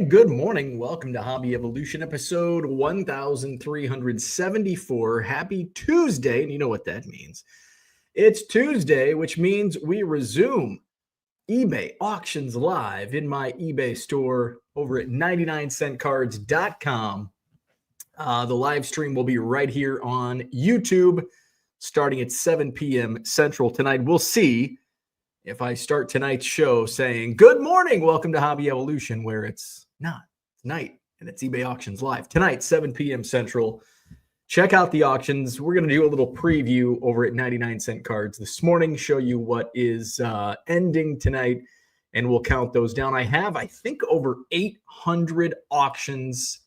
Good morning. Welcome to Hobby Evolution, episode 1374. Happy Tuesday. And you know what that means. It's Tuesday, which means we resume eBay auctions live in my eBay store over at 99centcards.com. The live stream will be right here on YouTube starting at 7 p.m. Central tonight. We'll see if I start tonight's show saying, good morning, welcome to Hobby Evolution, where it's not. It's night, and it's eBay Auctions Live. Tonight, 7 p.m. Central. Check out the auctions. We're going to do a little preview over at 99 Cent Cards this morning, show you what is ending tonight, and we'll count those down. I have, I think, over 800 auctions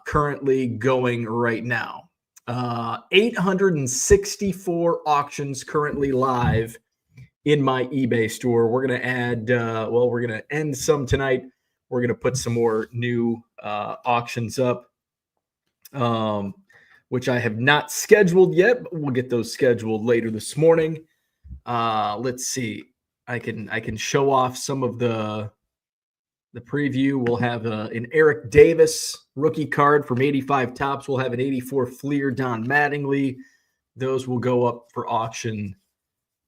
currently going right now. 864 auctions currently live in my eBay store. We're going to add, we're going to end some tonight. We're going to put some more new auctions up, which I have not scheduled yet, but we'll get those scheduled later this morning. Let's see. I can show off some of the preview. We'll have an Eric Davis rookie card from 85 Tops. We'll have an 84 Fleer Don Mattingly. Those will go up for auction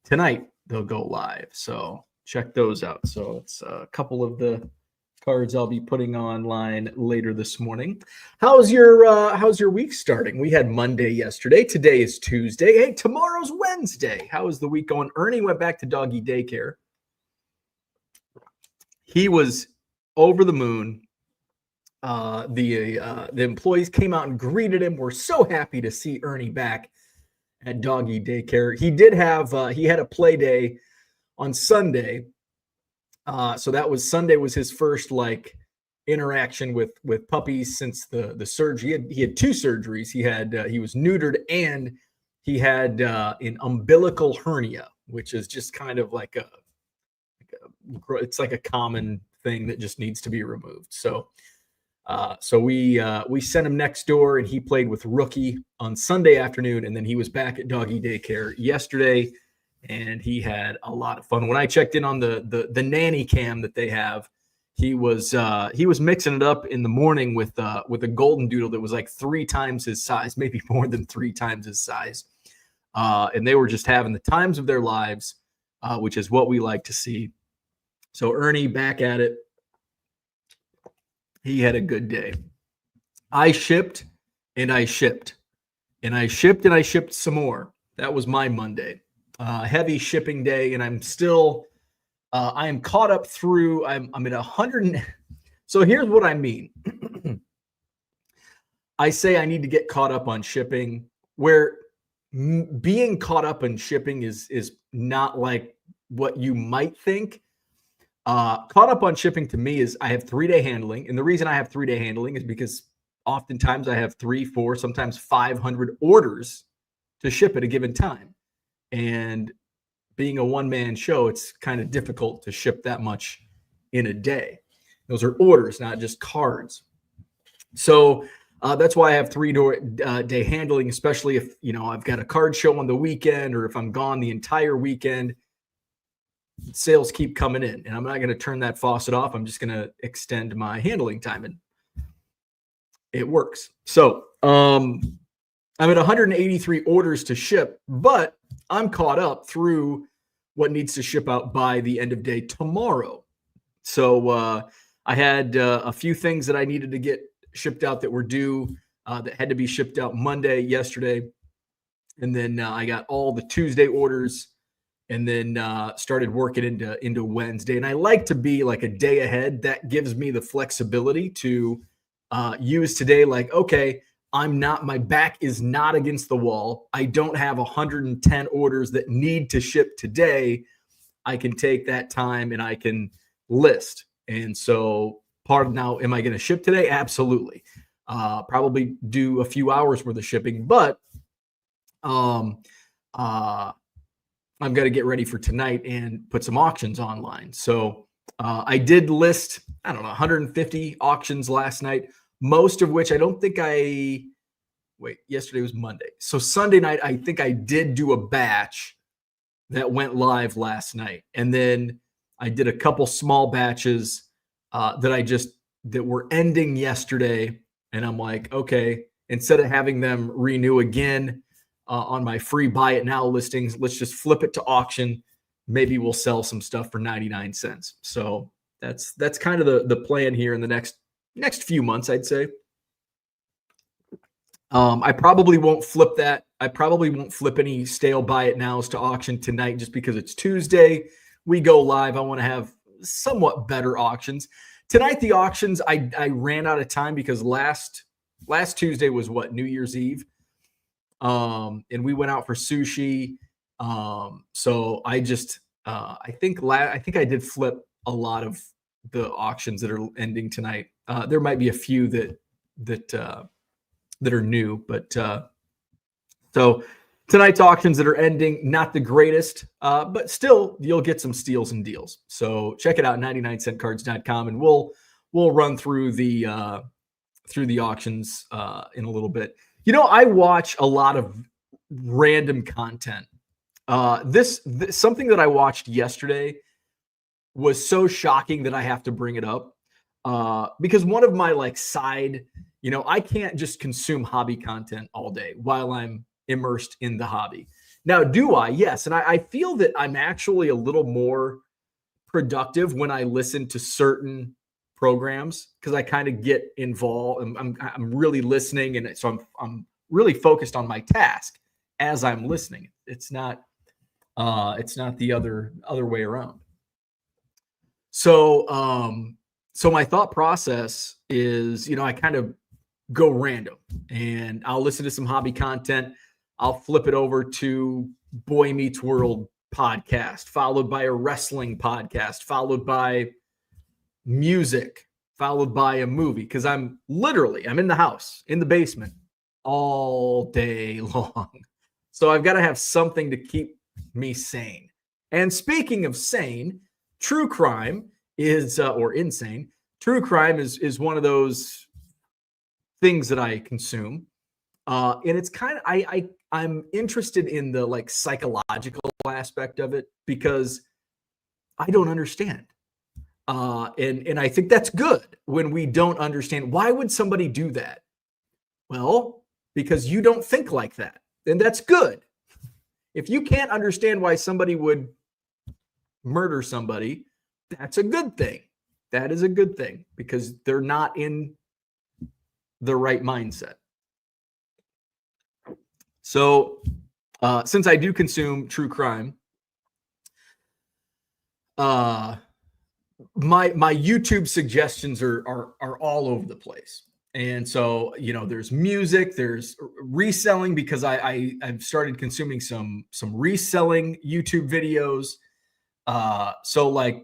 tonight. They'll go live, so check those out. So it's a couple of the cards I'll be putting online later this morning. How's your week starting? We had Monday yesterday. Today is Tuesday. Hey, tomorrow's Wednesday. How is the week going? Ernie went back to doggy daycare. He was over the moon. The employees came out and greeted him. We're so happy to see Ernie back at doggy daycare. He did have he had a play day on Sunday. So that was Sunday was his first like interaction with puppies since the surgery. He had two surgeries. He was neutered and he had an umbilical hernia, which is just kind of like it's like a common thing that just needs to be removed. So we sent him next door and he played with Rookie on Sunday afternoon. And then he was back at doggy daycare yesterday and he had a lot of fun. When I checked in on the nanny cam that they have, he was mixing it up in the morning with a golden doodle that was like 3 times his size, maybe more than 3 times his size. And they were just having the times of their lives, which is what we like to see. So Ernie back at it. He had a good day. I shipped and I shipped and I shipped and I shipped some more. That was my Monday. Heavy shipping day, and I'm still I am caught up through I'm at 100. So here's what I mean. I say I need to get caught up on shipping, where being caught up on shipping is not like what you might think. Caught up on shipping to me is I have 3-day handling. And the reason I have 3-day handling is because oftentimes I have 3, 4, sometimes 500 orders to ship at a given time. And being a one-man show, it's kind of difficult to ship that much in a day. Those are orders, not just cards. So that's why I have 3-day handling, especially if, I've got a card show on the weekend or if I'm gone the entire weekend. Sales keep coming in, and I'm not going to turn that faucet off. I'm just going to extend my handling time, and it works. So I'm at 183 orders to ship, but I'm caught up through what needs to ship out by the end of day tomorrow. So I had a few things that I needed to get shipped out that were due that had to be shipped out Monday, yesterday, and then I got all the Tuesday orders. And then started working into Wednesday. And I like to be like a day ahead. That gives me the flexibility to use today. Like, okay, my back is not against the wall. I don't have 110 orders that need to ship today. I can take that time and I can list. And so now, am I going to ship today? Absolutely. Probably do a few hours worth of shipping, but I've got to get ready for tonight and put some auctions online. So I did list, 150 auctions last night, most of which I don't think yesterday was Monday. So Sunday night, I think I did do a batch that went live last night. And then I did a couple small batches that were ending yesterday. And I'm like, okay, instead of having them renew again on my free buy it now listings, let's just flip it to auction. Maybe we'll sell some stuff for 99 cents. So that's kind of the plan here in the next few months, I'd say. I probably won't flip that. I probably won't flip any stale buy it nows to auction tonight just because it's Tuesday. We go live. I want to have somewhat better auctions. Tonight, the auctions, I ran out of time because last Tuesday was what, New Year's Eve. And we went out for sushi. So I just I think I did flip a lot of the auctions that are ending tonight. There might be a few that are new, but so tonight's auctions that are ending, not the greatest, but still you'll get some steals and deals. So check it out, 99centcards.com, and we'll run through the auctions in a little bit. I watch a lot of random content. This something that I watched yesterday was so shocking that I have to bring it up because one of my side, I can't just consume hobby content all day while I'm immersed in the hobby. Now, do I? Yes. And I feel that I'm actually a little more productive when I listen to certain programs because I kind of get involved. I'm really listening, and so I'm really focused on my task as I'm listening. It's not the other way around. So my thought process is, I kind of go random and I'll listen to some hobby content. I'll flip it over to Boy Meets World podcast, followed by a wrestling podcast, followed by music, followed by a movie. Cause I'm in the house, in the basement all day long. So I've got to have something to keep me sane. And speaking of sane, true crime is, or insane, true crime is one of those things that I consume. And it's kind of, I'm interested in the psychological aspect of it because I don't understand. And I think that's good when we don't understand. Why would somebody do that? Well, because you don't think like that. And that's good. If you can't understand why somebody would murder somebody, that's a good thing. That is a good thing because they're not in the right mindset. So, since I do consume true crime, my YouTube suggestions are all over the place. And so, there's music, there's reselling because I've started consuming some reselling YouTube videos. So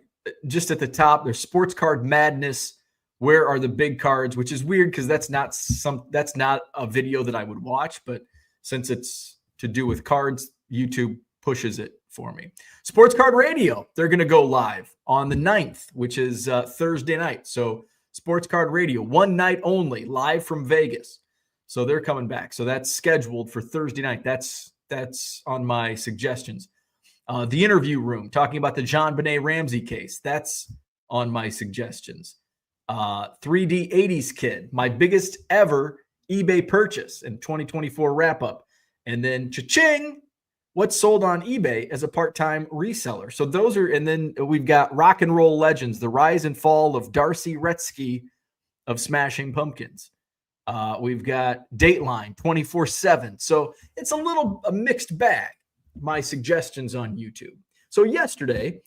just at the top, there's Sports Card Madness. Where are the big cards? Which is weird because that's not a video that I would watch, but since it's to do with cards, YouTube pushes it for me. Sports Card Radio, they're going to go live on the 9th, which is Thursday night. So Sports Card Radio, one night only, live from Vegas. So they're coming back. So that's scheduled for Thursday night. That's on my suggestions. The Interview Room, talking about the JonBenet Ramsey case. That's on my suggestions. 3D 80s Kid, my biggest ever eBay purchase in 2024 wrap up. And then cha-ching, what's sold on eBay as a part-time reseller. So those are, and then we've got Rock and Roll Legends, the rise and fall of Darcy Retzky of Smashing Pumpkins. We've got Dateline 24/7. So it's a mixed bag, my suggestions on YouTube. So yesterday,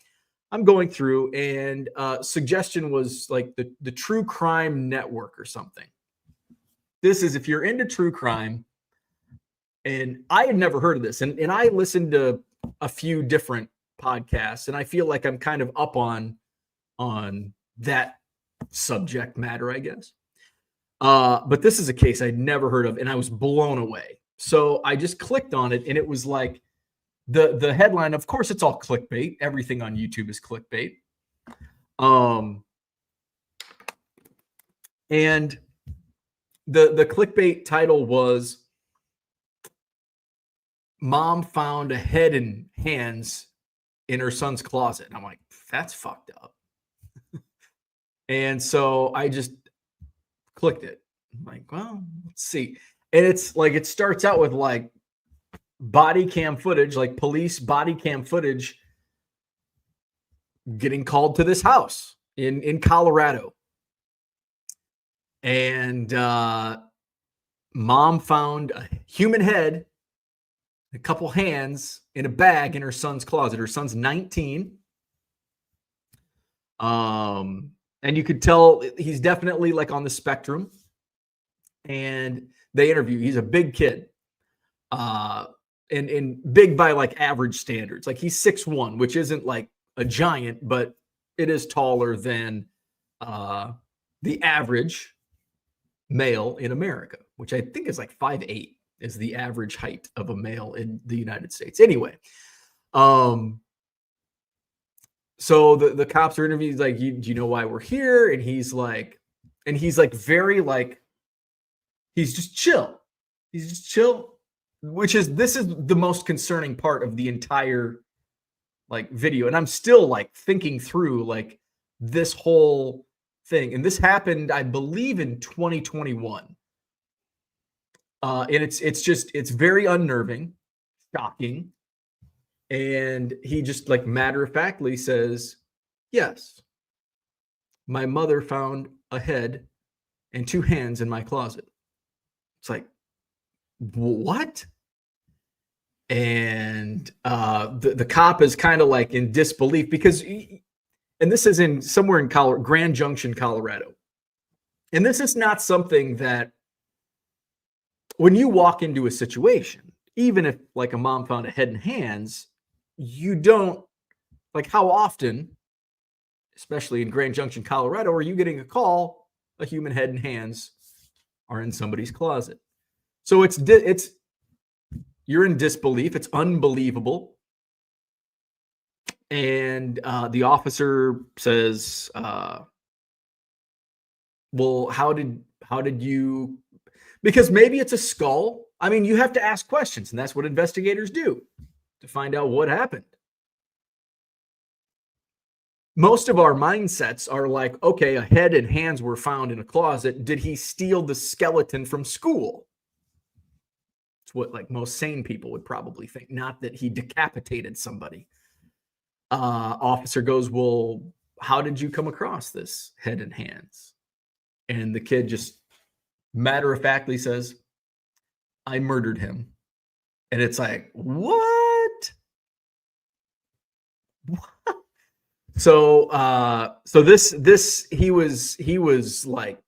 I'm going through and suggestion was the True Crime Network or something. This is if you're into true crime, and I had never heard of this. And I listened to a few different podcasts, and I feel like I'm kind of up on that subject matter, I guess. But this is a case I'd never heard of, and I was blown away. So I just clicked on it, and it was like the headline. Of course, it's all clickbait. Everything on YouTube is clickbait. And the clickbait title was "Mom found a head and hands in her son's closet." And I'm like, that's fucked up. And so I just clicked it. I'm like, well, let's see. And it's like, it starts out with like body cam footage, like police body cam footage getting called to this house in Colorado. And mom found a human head, a couple hands in a bag in her son's closet. Her son's 19. And you could tell he's definitely like on the spectrum. And they interview, he's a big kid. And big by like average standards. Like he's 6'1", which isn't like a giant, but it is taller than the average male in America, which I think is like 5'8" is the average height of a male in the United States. Anyway, so the cops are interviewing, like, do you know why we're here? And he's like very like, he's just chill. He's just chill, this is the most concerning part of the entire like video. And I'm still like thinking through like this whole thing. And this happened, I believe, in 2021. And it's very unnerving, shocking. And he just like matter-of-factly says, yes, my mother found a head and two hands in my closet. It's like, what? And the cop is kind of like in disbelief because, and this is in somewhere in Grand Junction, Colorado. And this is not something that when you walk into a situation, even if like a mom found a head and hands, you don't like, how often, especially in Grand Junction, Colorado, are you getting a call, a human head and hands are in somebody's closet? So it's you're in disbelief. It's unbelievable. And the officer says, well, how did you, because maybe it's a skull. I mean, you have to ask questions, and that's what investigators do to find out what happened. Most of our mindsets are like, okay, a head and hands were found in a closet. Did he steal the skeleton from school? It's what like most sane people would probably think, not that he decapitated somebody. Officer goes, well, how did you come across this head and hands? And the kid just matter-of-factly says, I murdered him. And it's like, what? So this he was like,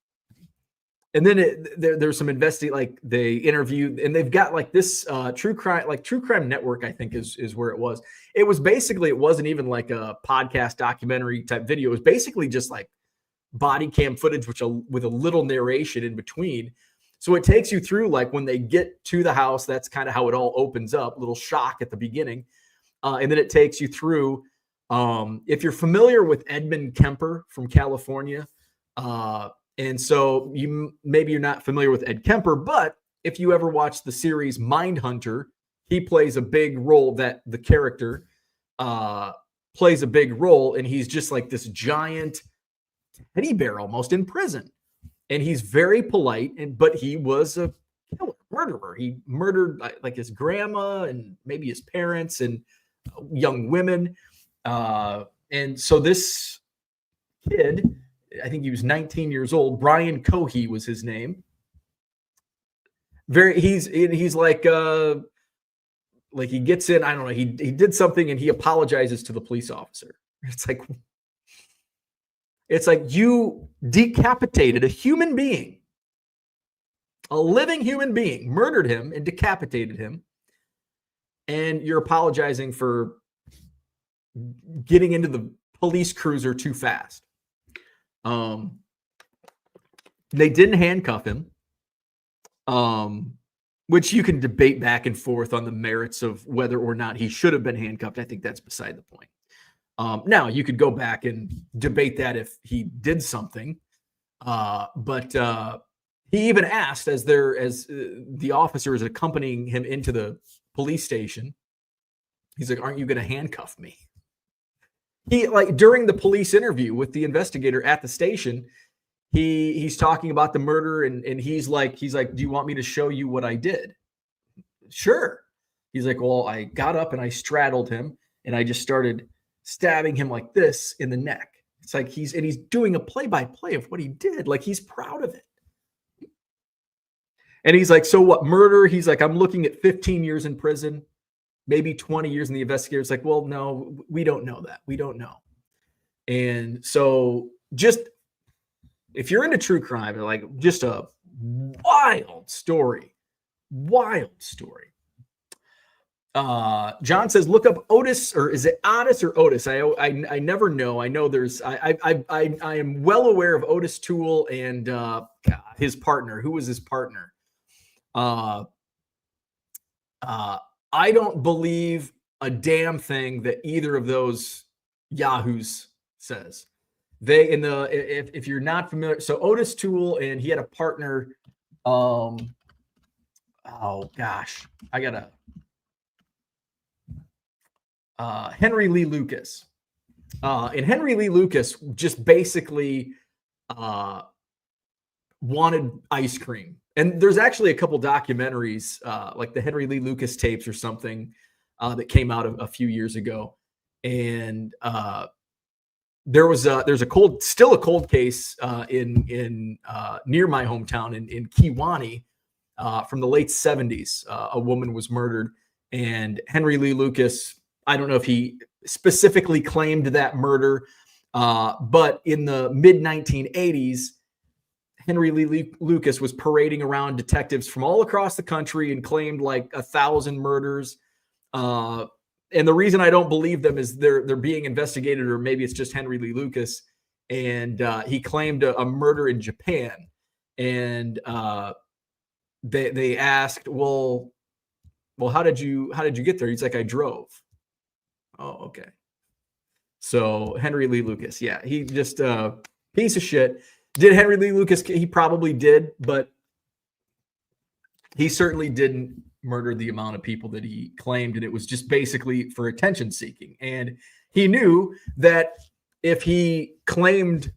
and then there's some like they interviewed, and they've got like this true crime network, I think is where it was. It was basically, it wasn't even like a podcast documentary type video. It was basically just like body cam footage, with a little narration in between. So it takes you through like when they get to the house, that's kind of how it all opens up, little shock at the beginning. And then it takes you through, if you're familiar with Edmund Kemper from California, and so maybe you're not familiar with Ed Kemper, but if you ever watch the series Mindhunter, he plays a big role, that the character plays a big role, and he's just like this giant teddy bear almost in prison. And he's very polite, but he was a killer, murderer. He murdered like his grandma and maybe his parents and young women. And so this kid, I think he was 19 years old. Brian Cohey was his name. He's like he gets in, I don't know, he did something and he apologizes to the police officer. It's like you decapitated a human being, a living human being, murdered him and decapitated him, and you're apologizing for getting into the police cruiser too fast. They didn't handcuff him, which you can debate back and forth on the merits of whether or not he should have been handcuffed. I think that's beside the point. Now you could go back and debate that if he did something, but he even asked as the officer is accompanying him into the police station. He's like, "Aren't you going to handcuff me?" He, like, during the police interview with the investigator at the station, he's talking about the murder, and he's like, do you want me to show you what I did? Sure. He's like, well, I got up and I straddled him and I just started stabbing him like this in the neck. It's like he's doing a play-by-play of what he did. Like, he's proud of it. And he's like, so what, murder? He's like, I'm looking at 15 years in prison, maybe 20 years. And the investigator's like, well, no, we don't know that. We don't know. And so, just if you're into true crime, like, just a wild story. John says, look up Otis, or is it Otis or Otis? I never know. I know there's, I am well aware of Otis Toole and his partner. Who was his partner? I don't believe a damn thing that either of those yahoos says. If you're not familiar, so Otis Toole, and he had a partner. Oh gosh, I gotta. Henry Lee Lucas. And Henry Lee Lucas just basically wanted ice cream. And there's actually a couple documentaries, like the Henry Lee Lucas tapes or something, that came out a few years ago. And there's a cold case in near my hometown in Kewanee from the late 70s. A woman was murdered, and Henry Lee Lucas, I don't know if he specifically claimed that murder, but in the mid 1980s, Henry Lee Lucas was parading around detectives from all across the country and claimed like 1,000 murders. And the reason I don't believe them is they're being investigated, or maybe it's just Henry Lee Lucas. And he claimed a murder in Japan. And they asked, well, how did you get there? He's like, I drove. Oh, okay. So Henry Lee Lucas, yeah, he just piece of shit. Did Henry Lee Lucas? He probably did, but he certainly didn't murder the amount of people that he claimed, and it was just basically for attention seeking. And he knew that if he claimed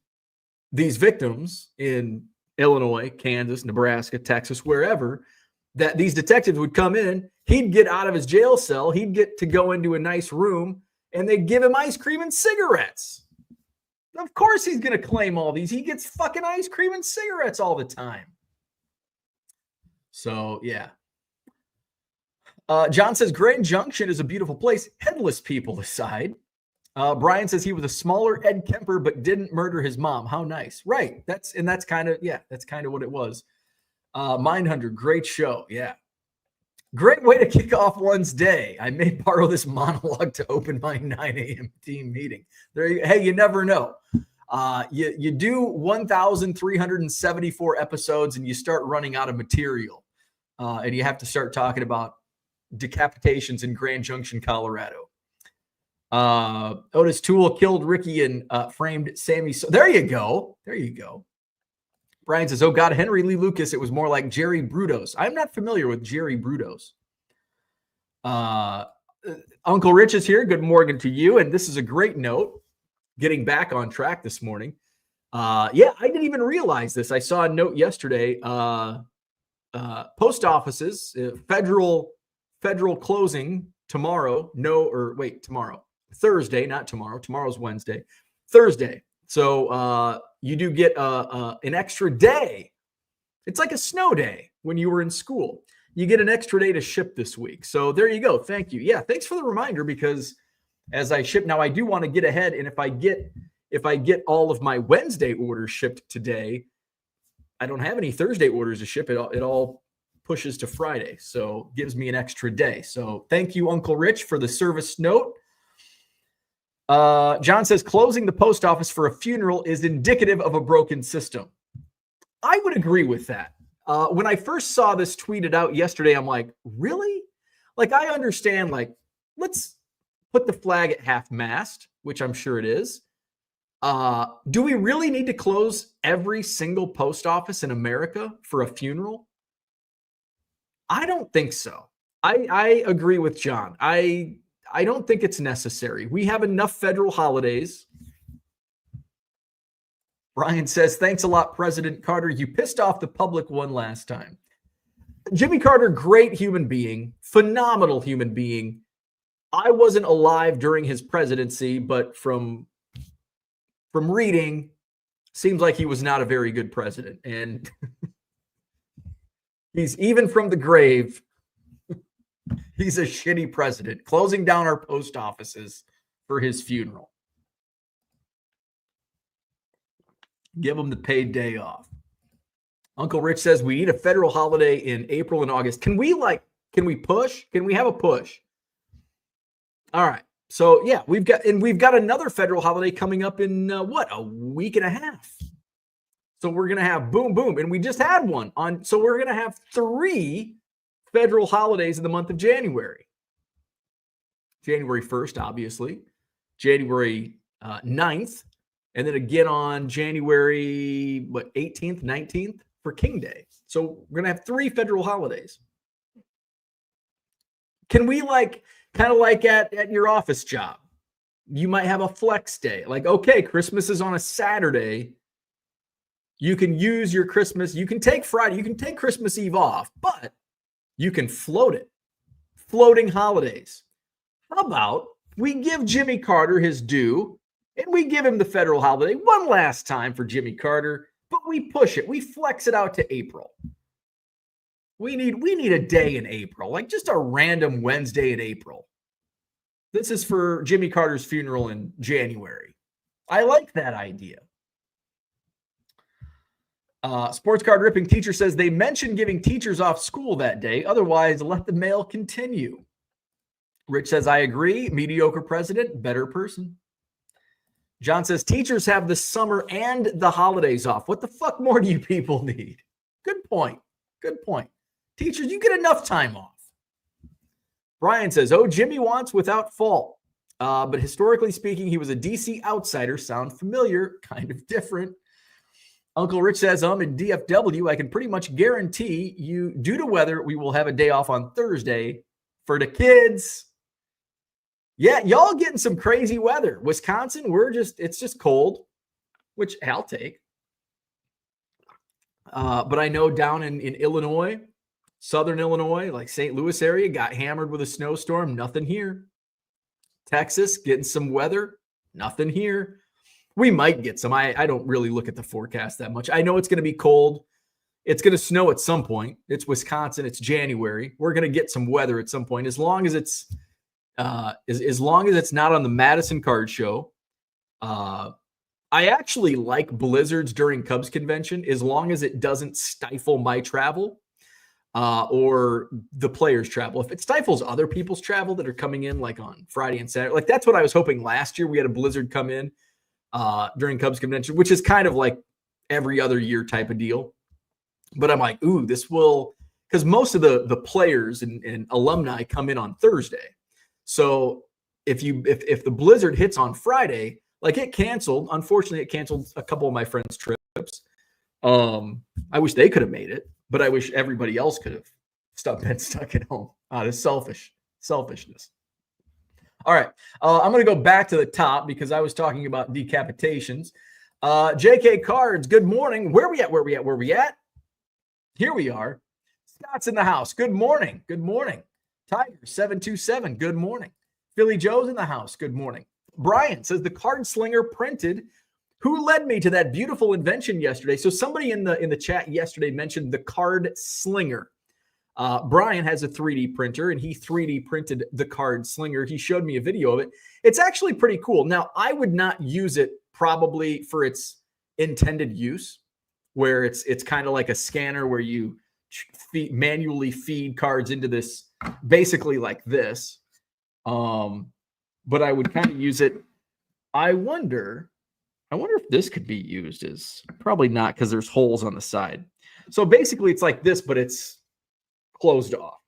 these victims in Illinois, Kansas, Nebraska, Texas, wherever, that these detectives would come in, he'd get out of his jail cell, he'd get to go into a nice room, and they'd give him ice cream and cigarettes. Of course he's going to claim all these. He gets fucking ice cream and cigarettes all the time. So, yeah. John says, Grand Junction is a beautiful place, headless people aside. Brian says he was a smaller Ed Kemper, but didn't murder his mom. How nice. Right. That's kind of what it was. Mindhunter, great show. Yeah. Great way to kick off one's day. I may borrow this monologue to open my 9 a.m. team meeting. Hey, you never know. You do 1,374 episodes and you start running out of material. And you have to start talking about decapitations in Grand Junction, Colorado. Otis Toole killed Ricky and framed Sammy. So there you go. Brian says, oh God, Henry Lee Lucas, it was more like Jerry Brudos. I'm not familiar with Jerry Brudos. Uncle Rich is here. Good morning to you. And this is a great note, getting back on track this morning. Yeah, I didn't even realize this. I saw a note yesterday. Post offices, federal closing tomorrow. Tomorrow. Thursday, not tomorrow. Tomorrow's Wednesday. Thursday. So you do get an extra day. It's like a snow day when you were in school. You get an extra day to ship this week. So there you go. Thank you. Yeah, thanks for the reminder, because as I ship now, I do want to get ahead. And if I get all of my Wednesday orders shipped today, I don't have any Thursday orders to ship. It all pushes to Friday. So gives me an extra day. So thank you, Uncle Rich, for the service note. John says closing the post office for a funeral is indicative of a broken system. I would agree with that. When I first saw this tweeted out yesterday, I'm like, really? Like, I understand, like, let's put the flag at half-mast, which I'm sure it is. Do we really need to close every single post office in America for a funeral? I don't think so. I agree with John. I I don't think it's necessary. We have enough federal holidays. Brian says, thanks a lot, President Carter. You pissed off the public one last time. Jimmy Carter, great human being, phenomenal human being. I wasn't alive during his presidency, but from reading, seems like he was not a very good president. And he's even from the grave. He's a shitty president, closing down our post offices for his funeral. Give him the paid day off. Uncle Rich says we need a federal holiday in April and August. Can we push? Can we have a push? All right. So yeah, we've got another federal holiday coming up in a week and a half. So we're going to have boom, boom. And we just had one on. So we're going to have 3 federal holidays in the month of January. January 1st, obviously. January 9th. And then again on January, 18th, 19th for King Day. So we're going to have 3 federal holidays. Can we kind of like at your office job, you might have a flex day. Like, okay, Christmas is on a Saturday. You can use your Christmas. You can take Friday. You can take Christmas Eve off, but you can float it. Floating holidays. How about we give Jimmy Carter his due and we give him the federal holiday one last time for Jimmy Carter, but we push it. We flex it out to April. We need a day in April, like just a random Wednesday in April. This is for Jimmy Carter's funeral in January. I like that idea. Sports card ripping teacher says they mentioned giving teachers off school that day. Otherwise, let the mail continue. Rich says, I agree. Mediocre president, better person. John says teachers have the summer and the holidays off. What the fuck more do you people need? Good point. Good point. Teachers, you get enough time off. Brian says, oh, Jimmy wants without fault. But historically speaking, he was a DC outsider. Sound familiar, kind of different. Uncle Rich says, in DFW, I can pretty much guarantee you, due to weather, we will have a day off on Thursday for the kids. Yeah, y'all getting some crazy weather. Wisconsin, it's just cold, which I'll take. But I know down in Illinois, Southern Illinois, like St. Louis area, got hammered with a snowstorm. Nothing here. Texas, getting some weather. Nothing here. We might get some. I don't really look at the forecast that much. I know it's going to be cold. It's going to snow at some point. It's Wisconsin. It's January. We're going to get some weather at some point, as long as it's not on the Madison Card Show. I actually like blizzards during Cubs convention, as long as it doesn't stifle my travel or the players' travel. If it stifles other people's travel that are coming in like on Friday and Saturday, like that's what I was hoping last year. We had a blizzard come in during Cubs convention, which is kind of like every other year type of deal. But I'm like, ooh, this will, because most of the players and alumni come in on Thursday. So if the blizzard hits on Friday, like it canceled. Unfortunately, it canceled a couple of my friends' trips. I wish they could have made it, but I wish everybody else could have been stuck at home. This selfishness. All right, I'm going to go back to the top because I was talking about decapitations. JK Cards, good morning. Where we at? Here we are. Scott's in the house. Good morning. Tiger 727. Good morning. Philly Joe's in the house. Good morning. Brian says the Cardslinger printed. Who led me to that beautiful invention yesterday? So somebody in the chat yesterday mentioned the Cardslinger. Brian has a 3D printer, and he 3D printed the Cardslinger. He showed me a video of it. It's actually pretty cool. Now, I would not use it probably for its intended use, where it's kind of like a scanner where you manually feed cards into this, basically like this. But I would kind of use it. I wonder if this could be used as, probably not, because there's holes on the side. So basically it's like this, but it's closed off.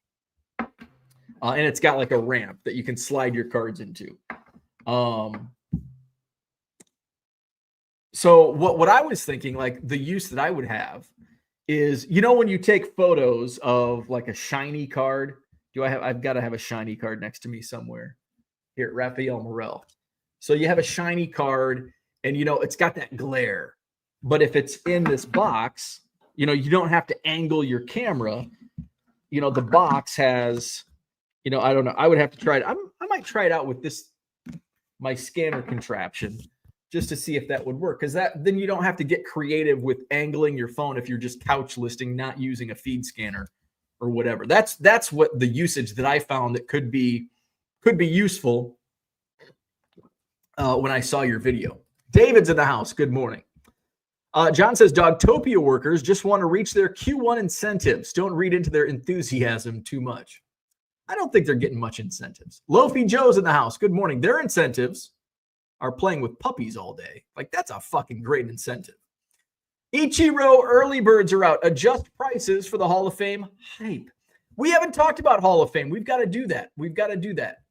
And it's got like a ramp that you can slide your cards into. So what I was thinking, like the use that I would have is, when you take photos of like a shiny card, I've got to have a shiny card next to me somewhere. Here, Rafael Morel. So you have a shiny card, and it's got that glare. But if it's in this box, you don't have to angle your camera. The box has, I don't know. I would have to try it. I might try it out with my scanner contraption, just to see if that would work. Because then you don't have to get creative with angling your phone if you're just couch listing, not using a feed scanner or whatever. That's what the usage that I found that could be useful when I saw your video. David's in the house. Good morning. John says, Dogtopia workers just want to reach their Q1 incentives. Don't read into their enthusiasm too much. I don't think they're getting much incentives. Lofi Joe's in the house. Good morning. Their incentives are playing with puppies all day. Like, that's a fucking great incentive. Ichiro early birds are out. Adjust prices for the Hall of Fame hype. We haven't talked about Hall of Fame. We've got to do that.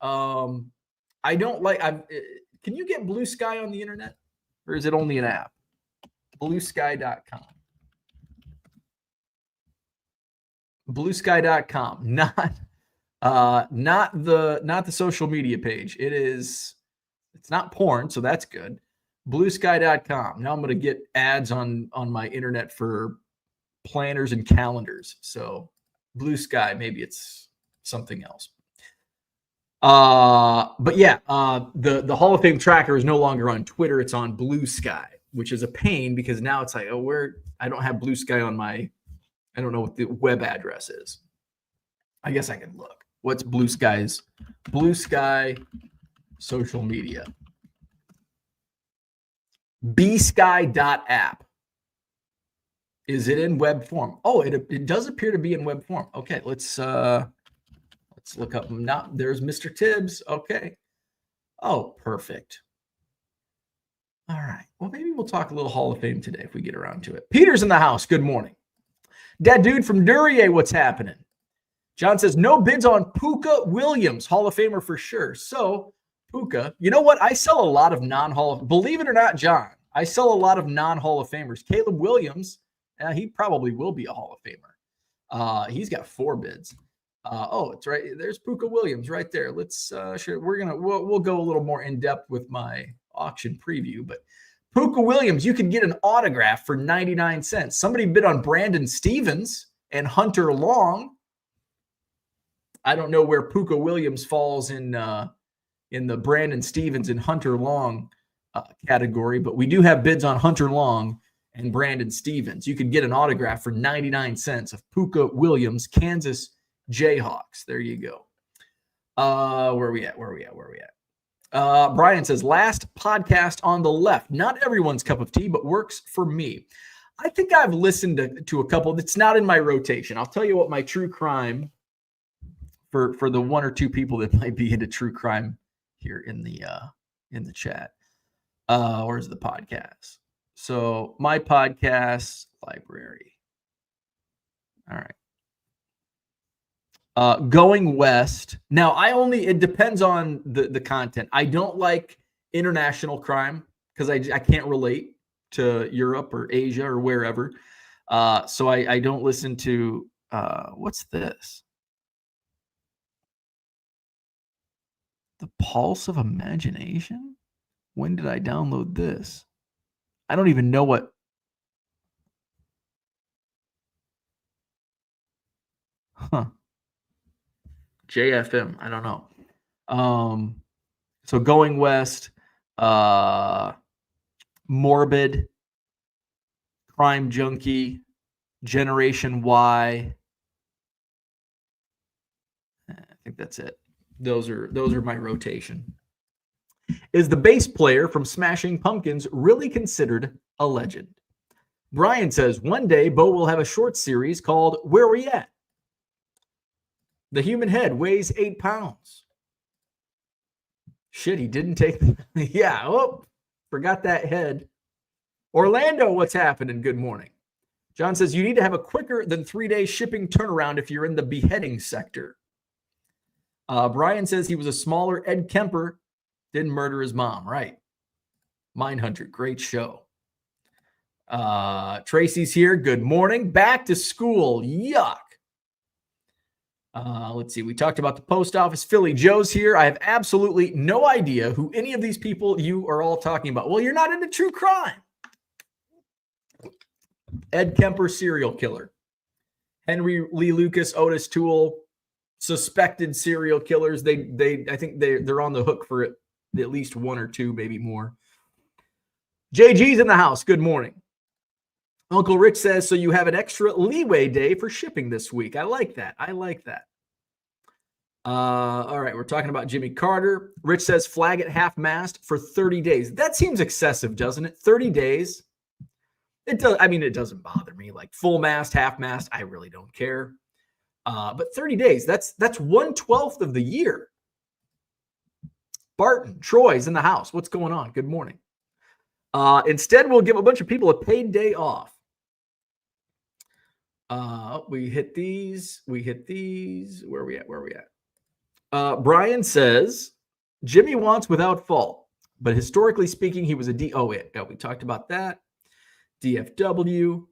I don't like. Can you get Blue Sky on the internet, or is it only an app? Bluesky.com. Bluesky.com. Not the social media page. It's not porn, so that's good. Bluesky.com. Now I'm going to get ads on my internet for planners and calendars. So Blue Sky, maybe it's something else. But yeah, the Hall of Fame tracker is no longer on Twitter. It's on Blue Sky, which is a pain because now it's like, I don't have Blue Sky on I don't know what the web address is. I guess I can look. What's Blue Sky social media? bsky.app. Is it in web form? Oh, it does appear to be in web form. Okay, let's look up. Now there's Mr. Tibbs. Okay. Oh, perfect. All right. Well, maybe we'll talk a little Hall of Fame today if we get around to it. Peter's in the house. Good morning. That dude from Duryea, what's happening? John says, no bids on Puka Williams, Hall of Famer for sure. So, Puka, you know what? I sell a lot of non-Hall of, believe it or not, John, I sell a lot of non-Hall of Famers. Caleb Williams, he probably will be a Hall of Famer. He's got 4 bids. It's right. There's Puka Williams right there. Let's we'll go a little more in depth with my auction preview, but Puka Williams, you can get an autograph for 99 cents. Somebody bid on Brandon Stevens and Hunter Long. I don't know where Puka Williams falls in the Brandon Stevens and Hunter Long category, but we do have bids on Hunter Long and Brandon Stevens. You could get an autograph for 99 cents of Puka Williams, Kansas Jayhawks. There you go. Where are we at? Brian says, last podcast on the left. Not everyone's cup of tea, but works for me. I think I've listened to a couple. That's not in my rotation. I'll tell you what my true crime, for the 1 or 2 people that might be into true crime here in the chat. Where's the podcast? So my podcast library. All right. Going West. Now, it depends on the content. I don't like international crime because I can't relate to Europe or Asia or wherever. So I don't listen to, what's this? The Pulse of Imagination? When did I download this? I don't even know what. Huh. JFM. I don't know. So Going West, Morbid, Crime Junkie, Generation Y. I think that's it. Those are my rotation. Is the bass player from Smashing Pumpkins really considered a legend? Brian says, one day Bo will have a short series called Where We At? The human head weighs 8 pounds. Shit, he didn't take yeah, forgot that head. Orlando, what's happening? Good morning. John says, you need to have a quicker than 3-day shipping turnaround if you're in the beheading sector. Brian says he was a smaller Ed Kemper, didn't murder his mom. Right. Mindhunter, great show. Tracy's here. Good morning. Back to school. Yuck. Let's see. We talked about the post office. Philly Joe's here. I have absolutely no idea who any of these people you are all talking about. Well, you're not into true crime. Ed Kemper, serial killer. Henry Lee Lucas, Otis Toole, suspected serial killers. I think they're on the hook for it, at least one or two, maybe more. JG's in the house. Good morning. Uncle Rich says, so you have an extra leeway day for shipping this week. I like that. All right, we're talking about Jimmy Carter. Rich says, flag at half-mast for 30 days. That seems excessive, doesn't it? 30 days? It does. I mean, it doesn't bother me. Like full mast, half-mast, I really don't care. But 30 days, that's 1/12 of the year. Barton, Troy's in the house. What's going on? Good morning. Instead, we'll give a bunch of people a paid day off. We hit these. Where are we at? Brian says, Jimmy wants without fault, but historically speaking, he was a D. Oh, yeah, we talked about that. DFW.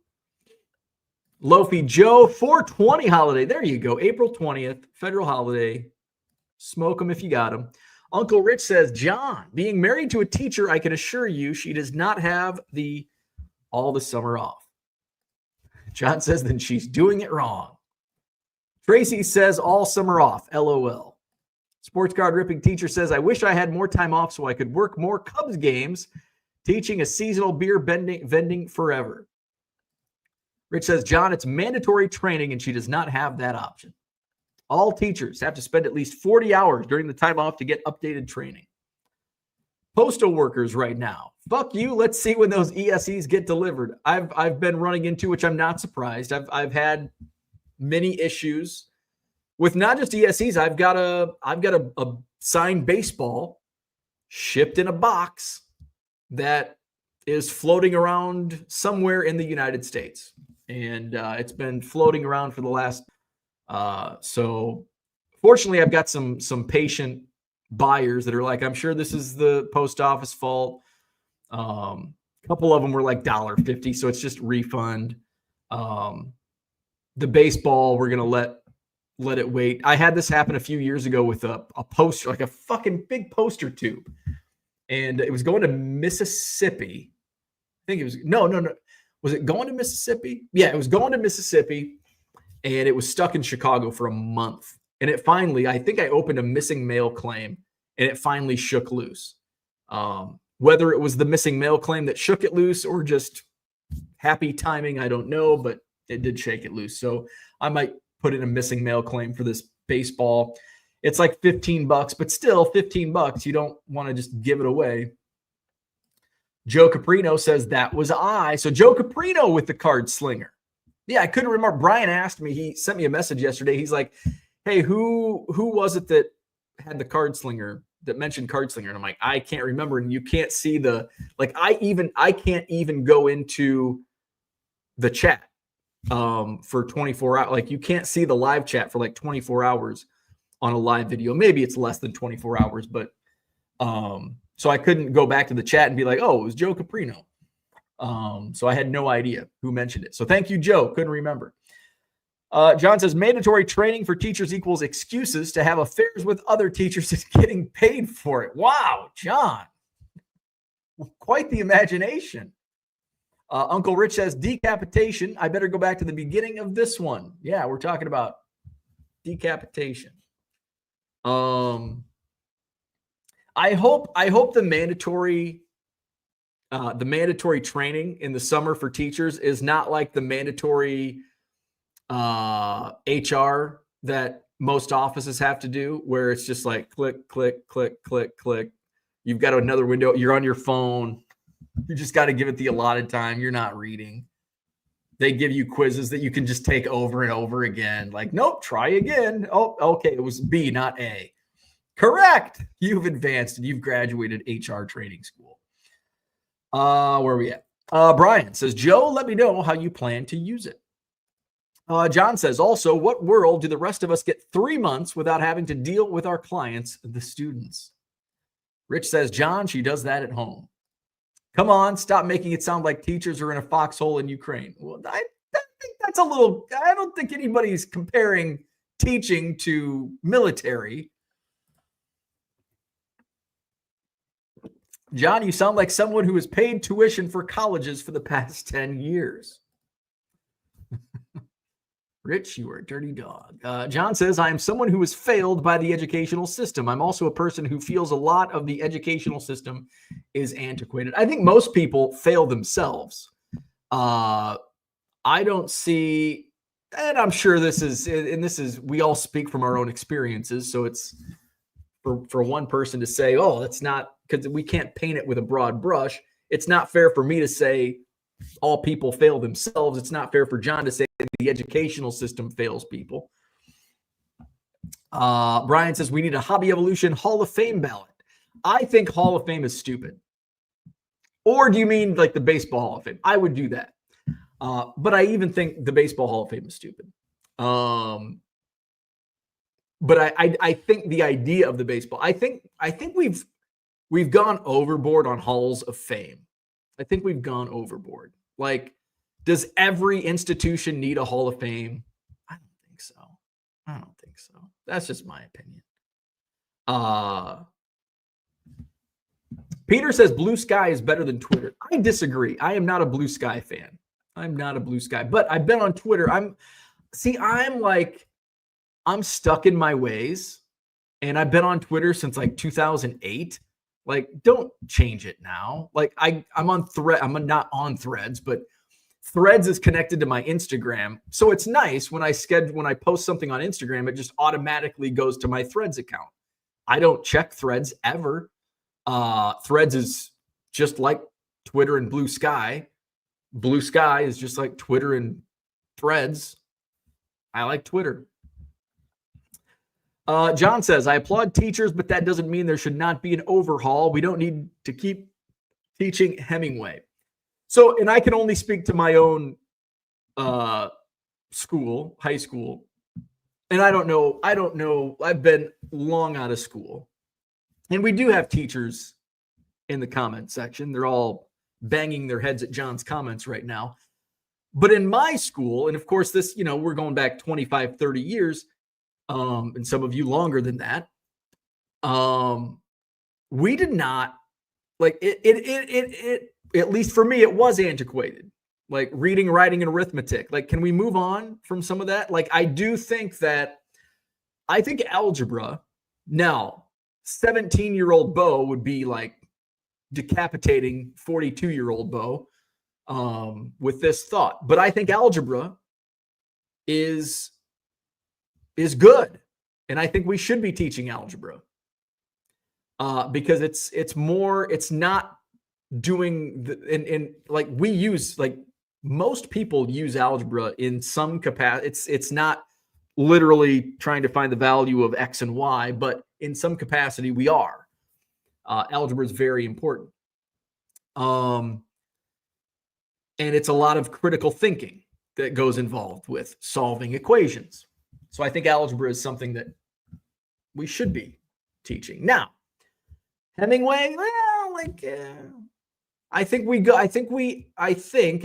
Lofi Joe, 420 holiday. There you go. April 20th, federal holiday. Smoke them if you got them. Uncle Rich says, John, being married to a teacher, I can assure you she does not have all the summer off. John says, then she's doing it wrong. Tracy says, all summer off. LOL. Sports card ripping teacher says, I wish I had more time off so I could work more Cubs games, teaching a seasonal beer vending forever. Rich says, John, it's mandatory training and she does not have that option. All teachers have to spend at least 40 hours during the time off to get updated training. Postal workers right now. Fuck you. Let's see when those ESEs get delivered. I've been running into, which I'm not surprised. I've had many issues with not just ESEs. I've got a signed baseball shipped in a box that is floating around somewhere in the United States. And it's been floating around for the last so fortunately I've got some patient buyers that are like, I'm sure this is the post office fault. A couple of them were like $1.50, so it's just refund. The baseball, we're gonna let it wait. I had this happen a few years ago with a poster, like a fucking big poster tube, and it was going to Mississippi. I think it was no. Was it going to Mississippi? Yeah, it was going to Mississippi, and it was stuck in Chicago for a month. And it finally, I think I opened a missing mail claim, and it finally shook loose. Whether it was the missing mail claim that shook it loose or just happy timing, I don't know, but it did shake it loose. So I might put in a missing mail claim for this baseball. It's like $15, but still $15. You don't want to just give it away. Joe Caprino says that was I. So Joe Caprino with the Cardslinger. Yeah, I couldn't remember. Brian asked me. He sent me a message yesterday. He's like, hey, who was it that had the Cardslinger, that mentioned Cardslinger? And I'm like, I can't remember. And you can't see I can't even go into the chat for 24 hours. Like you can't see the live chat for like 24 hours on a live video. Maybe it's less than 24 hours, but so I couldn't go back to the chat and be like, oh, it was Joe Caprino. So I had no idea who mentioned it. So thank you, Joe. Couldn't remember. John says mandatory training for teachers equals excuses to have affairs with other teachers and getting paid for it. Wow, John. Quite the imagination. Uncle Rich says decapitation. I better go back to the beginning of this one. Yeah, we're talking about decapitation. I hope the mandatory training in the summer for teachers is not like the mandatory HR that most offices have to do, where it's just like click, click, click, click, click. You've got another window. You're on your phone. You just got to give it the allotted time. You're not reading. They give you quizzes that you can just take over and over again. Like, nope, try again. Oh, okay. It was B, not A. Correct. You've advanced and you've graduated HR training school. Where are we at? Brian says, Joe, let me know how you plan to use it. John says, also, what world do the rest of us get 3 months without having to deal with our clients, the students? Rich says, John, she does that at home. Come on, stop making it sound like teachers are in a foxhole in Ukraine. Well, I think that's a little, I don't think anybody's comparing teaching to military. John, you sound like someone who has paid tuition for colleges for the past 10 years. Rich, you are a dirty dog. John says, I am someone who was failed by the educational system. I'm also a person who feels a lot of the educational system is antiquated. I think most people fail themselves. I don't see, and I'm sure we all speak from our own experiences. So it's for one person to say, oh, that's not, because we can't paint it with a broad brush. It's not fair for me to say all people fail themselves. It's not fair for John to say the educational system fails people. Brian says we need a Hobby Evolution Hall of Fame ballot. I think Hall of Fame is stupid. Or do you mean like the Baseball Hall of Fame? I would do that. But I even think the Baseball Hall of Fame is stupid. But I think the idea of the baseball, I think we've gone overboard on halls of fame. I think we've gone overboard. Like, does every institution need a Hall of Fame? I don't think so. That's just my opinion. Peter says Blue Sky is better than Twitter. I disagree. I am not a Blue Sky fan. I'm not a Blue Sky, but I've been on Twitter. I'm stuck in my ways, and I've been on Twitter since like 2008. Like, don't change it now. Like, I'm on Thread. I'm not on Threads, but Threads is connected to my Instagram. So it's nice when I post something on Instagram, it just automatically goes to my Threads account. I don't check Threads ever. Threads is just like Twitter and Blue Sky. Blue Sky is just like Twitter and Threads. I like Twitter. John says, I applaud teachers, but that doesn't mean there should not be an overhaul. We don't need to keep teaching Hemingway. So, and I can only speak to my own school, high school. And I don't know. I've been long out of school. And we do have teachers in the comment section. They're all banging their heads at John's comments right now. But in my school, and of course this, we're going back 25, 30 years, and some of you longer than that. We did not like it, at least for me, it was antiquated, like reading, writing, and arithmetic. Like, can we move on from some of that? Like, I think algebra now, 17-year-old Bo would be like decapitating 42-year-old Bo with this thought. But I think algebra is good. And I think we should be teaching algebra because it's not doing like we use, like most people use algebra in some capacity. It's not literally trying to find the value of X and Y, but in some capacity we are. Algebra is very important. And it's a lot of critical thinking that goes involved with solving equations. So I think algebra is something that we should be teaching. Now, Hemingway, I think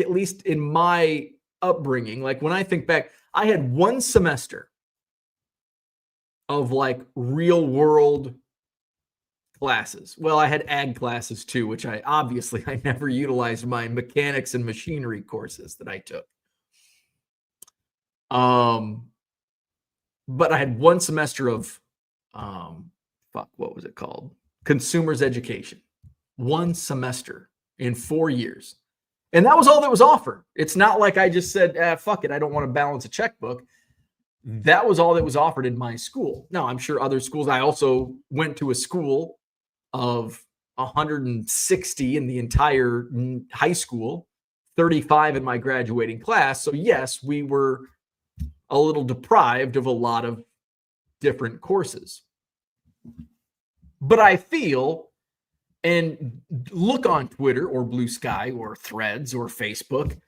at least in my upbringing, like when I think back, I had one semester of like real world classes. Well, I had ag classes too, which I never utilized my mechanics and machinery courses that I took. But I had one semester of, what was it called? Consumer's education. One semester in 4 years. And that was all that was offered. It's not like I just said, fuck it, I don't want to balance a checkbook. That was all that was offered in my school. Now, I'm sure other schools, I also went to a school of 160 in the entire high school, 35 in my graduating class. So yes, we were a little deprived of a lot of different courses. But I feel, and look on Twitter or Blue Sky or Threads or Facebook,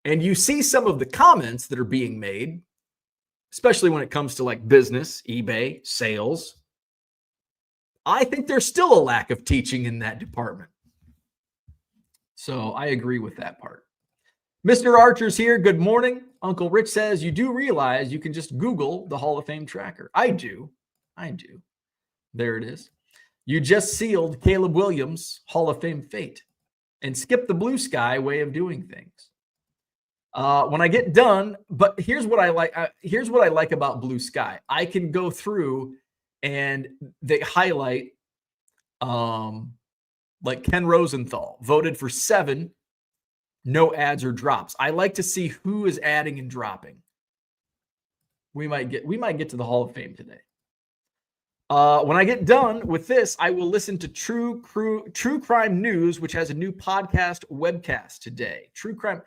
and you see some of the comments that are being made, especially when it comes to like business, eBay, sales. I think there's still a lack of teaching in that department. So I agree with that part. Mr. Archer's here. Good morning. Uncle Rich says, you do realize you can just Google the Hall of Fame tracker. I do. There it is. You just sealed Caleb Williams' Hall of Fame fate and skip the blue sky way of doing things. When I get done, but here's what I like. Here's what I like about Blue Sky. I can go through and they highlight, like Ken Rosenthal voted for 7, no ads or drops. I like to see who is adding and dropping. We might get to the Hall of Fame today. When I get done with this, I will listen to True Crime News, which has a new podcast webcast today. True Crime.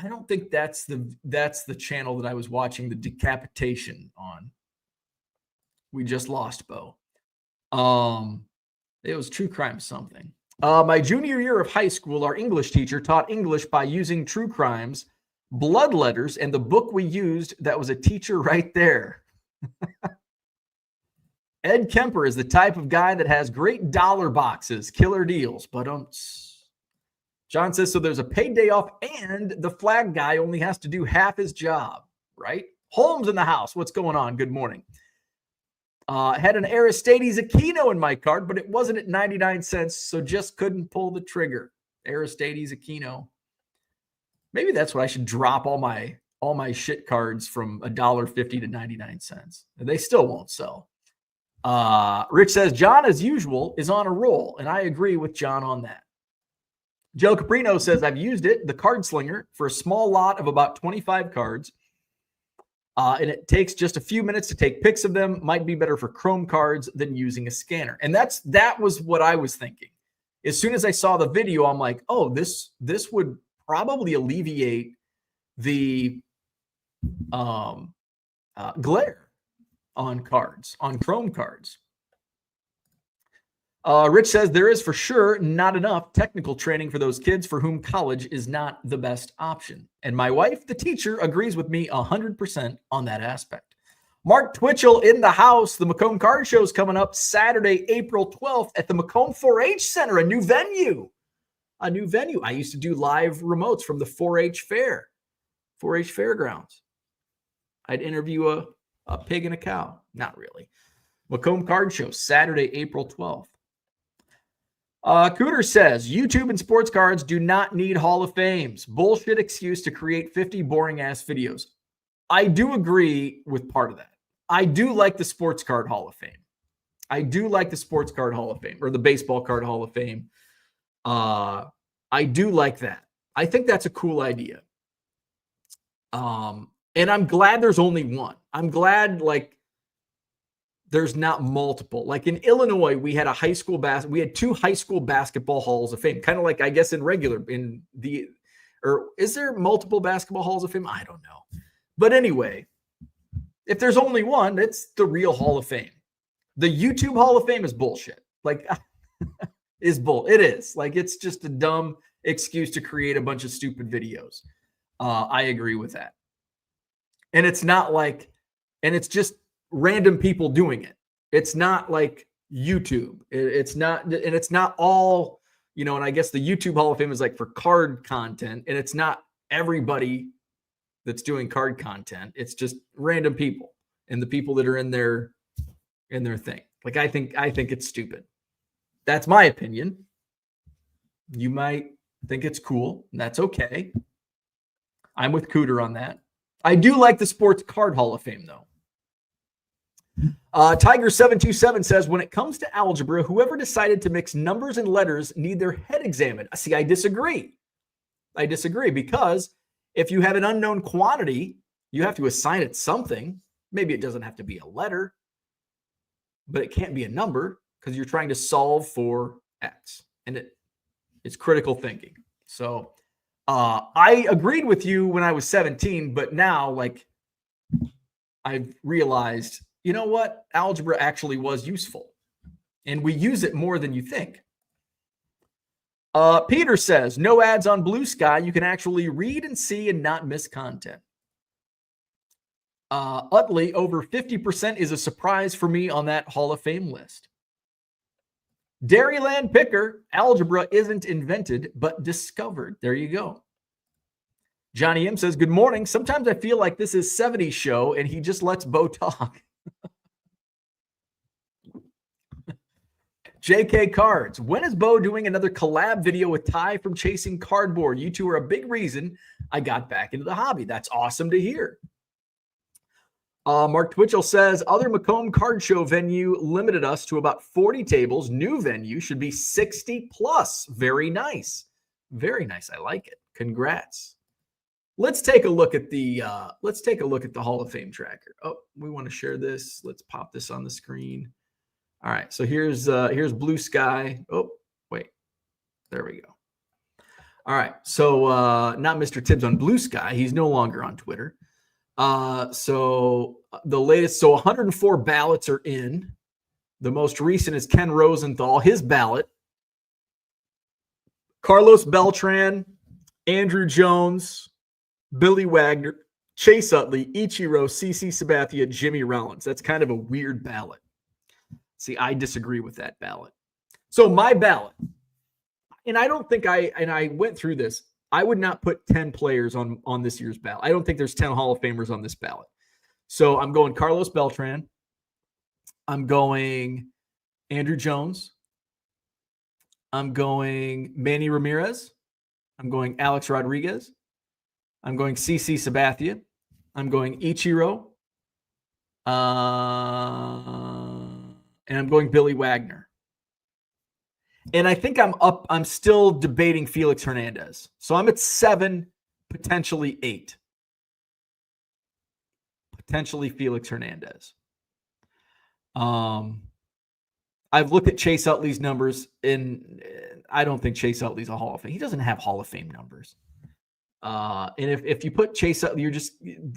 I don't think that's the channel that I was watching the decapitation on. We just lost Bo. It was True Crime something. My junior year of high school, our English teacher taught English by using True Crimes, blood letters, and the book we used that was a teacher right there. Ed Kemper is the type of guy that has great dollar boxes, killer deals, but John says, so there's a paid day off and the flag guy only has to do half his job, right? Holmes in the house. What's going on? Good morning. Had an Aristides Aquino in my cart, but it wasn't at 99 cents, so just couldn't pull the trigger. Aristides Aquino. Maybe that's what I should drop all my shit cards from $1.50 to 99 cents. They still won't sell. Rich says, John, as usual, is on a roll, and I agree with John on that. Joe Caprino says, I've used it, the Cardslinger, for a small lot of about 25 cards. And it takes just a few minutes to take pics of them. Might be better for Chrome cards than using a scanner. And that was what I was thinking. As soon as I saw the video, I'm like, oh, this would probably alleviate the glare on cards, on Chrome cards. Rich says there is for sure not enough technical training for those kids for whom college is not the best option. And my wife, the teacher, agrees with me 100% on that aspect. Mark Twitchell in the house. The Macomb Card Show is coming up Saturday, April 12th at the Macomb 4-H Center, a new venue. I used to do live remotes from the 4-H Fair, 4-H Fairgrounds. I'd interview a pig and a cow. Not really. Macomb Card Show, Saturday, April 12th. Cooter says, YouTube and sports cards do not need Hall of Fames. Bullshit excuse to create 50 boring-ass videos. I do agree with part of that. I do like the Sports Card Hall of Fame. I do like the Sports Card Hall of Fame, or the Baseball Card Hall of Fame. I do like that. I think that's a cool idea. And I'm glad there's only one. I'm glad, like, there's not multiple. Like in Illinois, we had we had 2 high school basketball halls of fame, kind of like, I guess, or is there multiple basketball halls of fame? I don't know. But anyway, if there's only one, it's the real Hall of Fame. The YouTube Hall of Fame is bullshit. Like, it is. Like, it's just a dumb excuse to create a bunch of stupid videos. I agree with that. And it's not like, and it's just random people doing it. It's not like YouTube. It's not, and it's not all, and I guess the YouTube Hall of Fame is like for card content, and it's not everybody that's doing card content. It's just random people and the people that are in their thing. Like, I think it's stupid. That's my opinion. You might think it's cool, and that's okay. I'm with Cooter on that. I do like the Sports Card Hall of Fame, though. Tiger727 says, when it comes to algebra, whoever decided to mix numbers and letters need their head examined. See, I disagree. Because if you have an unknown quantity, you have to assign it something. Maybe it doesn't have to be a letter, but it can't be a number because you're trying to solve for X. And it's critical thinking. So I agreed with you when I was 17, but now, like, I've realized, you know what? Algebra actually was useful, and we use it more than you think. Peter says, no ads on Blue Sky. You can actually read and see and not miss content. Utley, over 50% is a surprise for me on that Hall of Fame list. Dairyland Picker, algebra isn't invented, but discovered. There you go. Johnny M says, good morning. Sometimes I feel like this is 70s show and he just lets Bo talk. JK Cards. When is Bo doing another collab video with Ty from Chasing Cardboard? You two are a big reason I got back into the hobby. That's awesome to hear. Mark Twitchell says, other Macomb card show venue limited us to about 40 tables. New venue should be 60 plus. Very nice. Very nice. I like it. Congrats. Let's take a look at the Hall of Fame tracker. Oh, we want to share this. Let's pop this on the screen. All right, so here's Blue Sky. Oh, wait, there we go. All right, so not Mr. Tibbs on Blue Sky. He's no longer on Twitter. So the latest, so 104 ballots are in. The most recent is Ken Rosenthal, his ballot. Carlos Beltran, Andrew Jones, Billy Wagner, Chase Utley, Ichiro, CC Sabathia, Jimmy Rollins. That's kind of a weird ballot. See, I disagree with that ballot. So my ballot, and I don't think I went through this. I would not put 10 players on this year's ballot. I don't think there's 10 Hall of Famers on this ballot. So I'm going Carlos Beltran. I'm going Andrew Jones. I'm going Manny Ramirez. I'm going Alex Rodriguez. I'm going CC Sabathia. I'm going Ichiro. And I'm going Billy Wagner. And I think I'm still debating Felix Hernandez. So I'm at 7, potentially 8. Potentially Felix Hernandez. I've looked at Chase Utley's numbers, and I don't think Chase Utley's a Hall of Fame. He doesn't have Hall of Fame numbers. And if you put Chase Utley,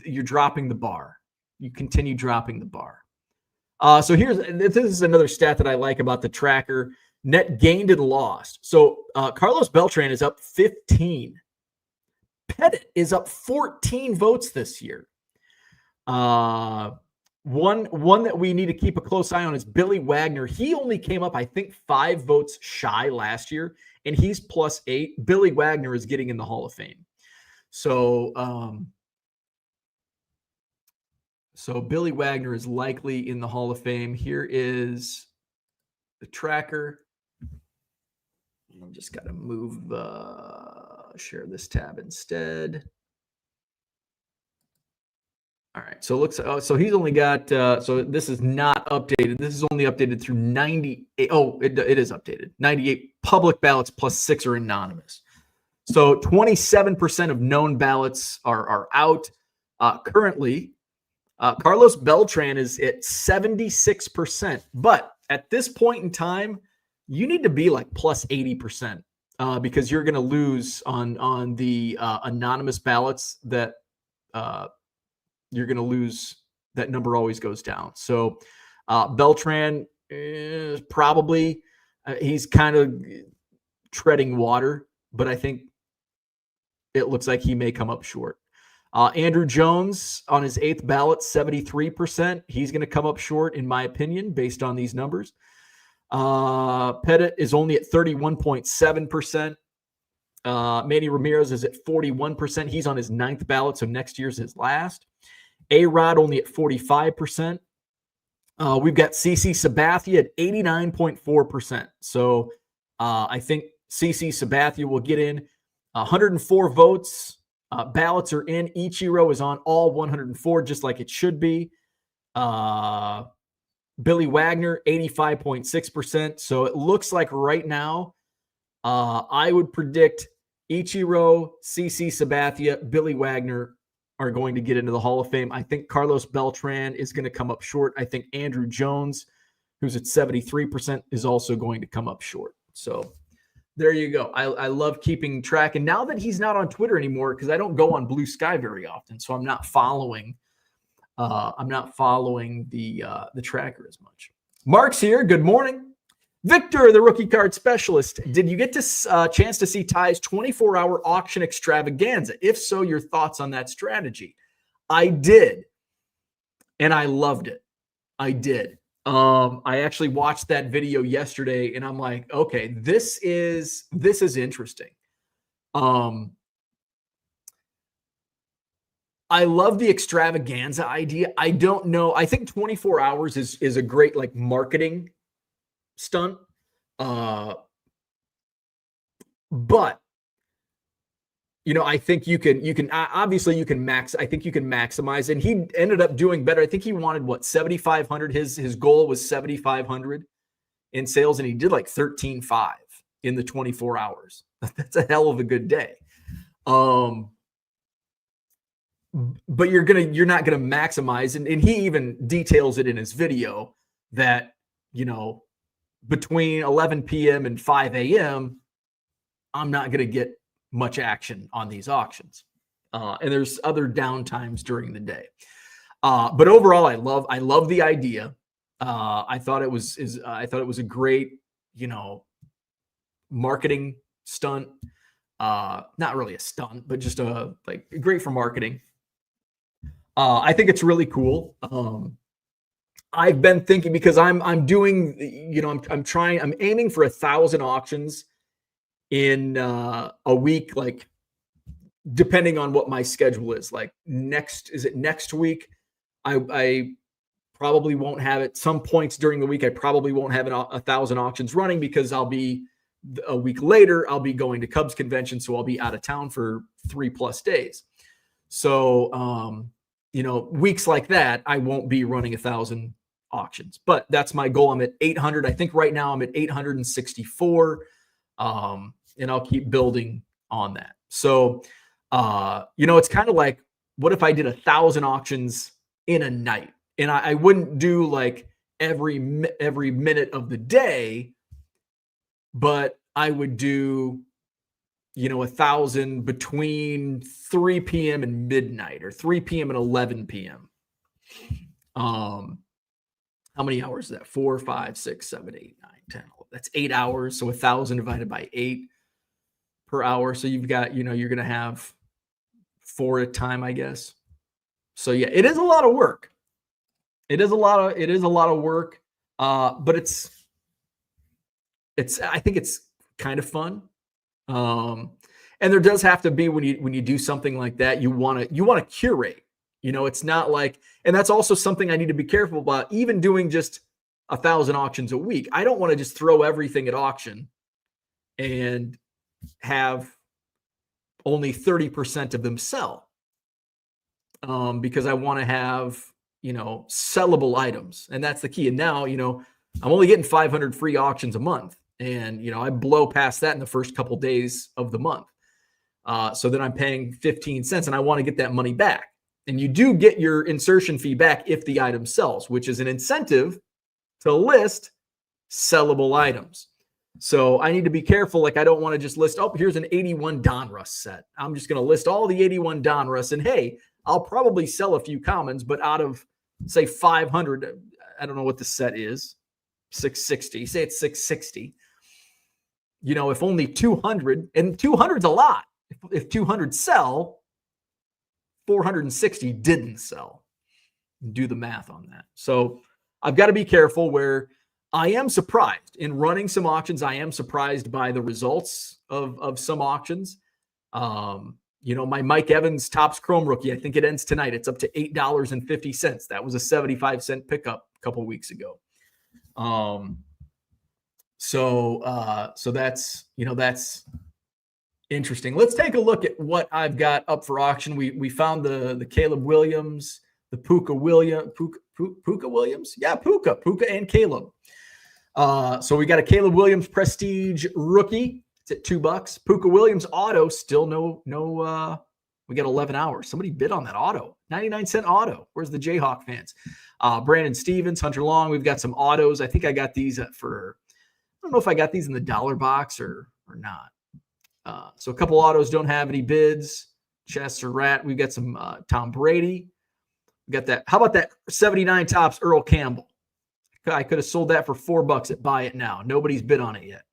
you're dropping the bar. You continue dropping the bar. So this is another stat that I like about the tracker. Net gained and lost. So Carlos Beltran is up 15. Pettit is up 14 votes this year. One that we need to keep a close eye on is Billy Wagner. He only came up, I think, 5 votes shy last year, and he's plus 8. Billy Wagner is getting in the Hall of Fame. So Billy Wagner is likely in the Hall of Fame. Here is the tracker. I just got to move, share this tab instead. All right. So it looks, so he's only got, so this is not updated. This is only updated through 98. Oh, it is updated. 98 public ballots plus 6 are anonymous. So 27% of known ballots are out. Currently, Carlos Beltran is at 76%. But at this point in time, you need to be like plus 80% because you're going to lose on the anonymous ballots that you're going to lose. That number always goes down. So Beltran is probably, he's kind of treading water, but I think it looks like he may come up short. Andrew Jones on his 8th ballot, 73%. He's going to come up short, in my opinion, based on these numbers. Pettit is only at 31.7%. Manny Ramirez is at 41%. He's on his 9th ballot, so next year's his last. A-Rod only at 45%. We've got CC Sabathia at 89.4%. So I think CC Sabathia will get in 104 votes. Ballots are in. Ichiro is on all 104, just like it should be. Billy Wagner, 85.6%. So it looks like right now, I would predict Ichiro, CC Sabathia, Billy Wagner are going to get into the Hall of Fame. I think Carlos Beltran is going to come up short. I think Andrew Jones, who's at 73%, is also going to come up short. So there you go. I love keeping track. And now that he's not on Twitter anymore, because I don't go on Blue Sky very often, so I'm not following the tracker as much. Mark's here. Good morning. Victor, the rookie card specialist. Did you get to chance to see Ty's 24-hour auction extravaganza? If so, your thoughts on that strategy? I did, and I loved it. I did. I actually watched that video yesterday, and I'm like, okay, this is interesting. I love the extravaganza idea. I don't know. I think 24 hours is a great like marketing stunt. But I think you can obviously you can I think you can maximize, and he ended up doing better. I think he wanted what 7,500. His goal was 7,500 in sales, and he did like 13.5 in the 24 hours. That's a hell of a good day. But you're not gonna maximize, and he even details it in his video that between 11 p.m. and 5 a.m. I'm not gonna get much action on these auctions, and there's other downtimes during the day. But overall, I love the idea. I thought it was a great marketing stunt. Not really a stunt, but just great for marketing. I think it's really cool. I've been thinking, because I'm doing, I'm aiming for 1,000 auctions in a week, like depending on what my schedule is. Like next week? I probably won't have it. Some points during the week, I probably won't have 1,000 auctions running, because I'll be a week later, I'll be going to Cubs convention. So I'll be out of town for 3+ days. So, weeks like that, I won't be running 1,000 auctions, but that's my goal. I'm at 800. I think right now I'm at 864. And I'll keep building on that. So, it's kind of like, what if I did 1,000 auctions in a night? And I wouldn't do like every minute of the day, but I would do, 1,000 between 3 p.m. and midnight, or 3 p.m. and 11 p.m. How many hours is that? 4, 5, 6, 7, 8, 9, 10, 11. That's 8 hours. So 1,000 divided by 8 per hour. So you've got, you're going to have 4 at a time, I guess. So yeah, it is a lot of work. It is a lot of work. But I think it's kind of fun. And there does have to be, when you do something like that, you want to curate. It's not like, and that's also something I need to be careful about, even doing just 1,000 auctions a week. I don't want to just throw everything at auction and have only 30% of them sell, because I want to have, sellable items. And that's the key. And now, I'm only getting 500 free auctions a month. And, I blow past that in the first couple days of the month. So then I'm paying 15 cents, and I want to get that money back. And you do get your insertion fee back if the item sells, which is an incentive to list sellable items. So I need to be careful. Like, I don't want to just list, oh, here's an 81 Donruss set. I'm just going to list all the 81 Donruss, and hey, I'll probably sell a few commons, but out of, say, 500, I don't know what the set is, 660, say it's 660. If only 200, and 200's a lot. If 200 sell, 460 didn't sell. Do the math on that. So I've got to be careful. Where I am surprised in running some auctions, I am surprised by the results of some auctions. My Mike Evans Topps Chrome rookie, I think it ends tonight. It's up to $8.50. That was a 75-cent pickup a couple weeks ago. So that's interesting. Let's take a look at what I've got up for auction. We found the Caleb Williams, the Puka Williams. Yeah, Puka and Caleb. So we got a Caleb Williams Prestige rookie. It's at $2. Puka Williams auto, still no. We got 11 hours. Somebody bid on that auto, 99-cent auto. Where's the Jayhawk fans? Brandon Stevens, Hunter Long. We've got some autos. I think I got these for, I don't know if I got these in the dollar box or not. So a couple autos don't have any bids. Chess or Rat. We've got some Tom Brady. We got that. How about that 79 Topps Earl Campbell? I could have sold that for $4 at Buy It Now. Nobody's bid on it yet.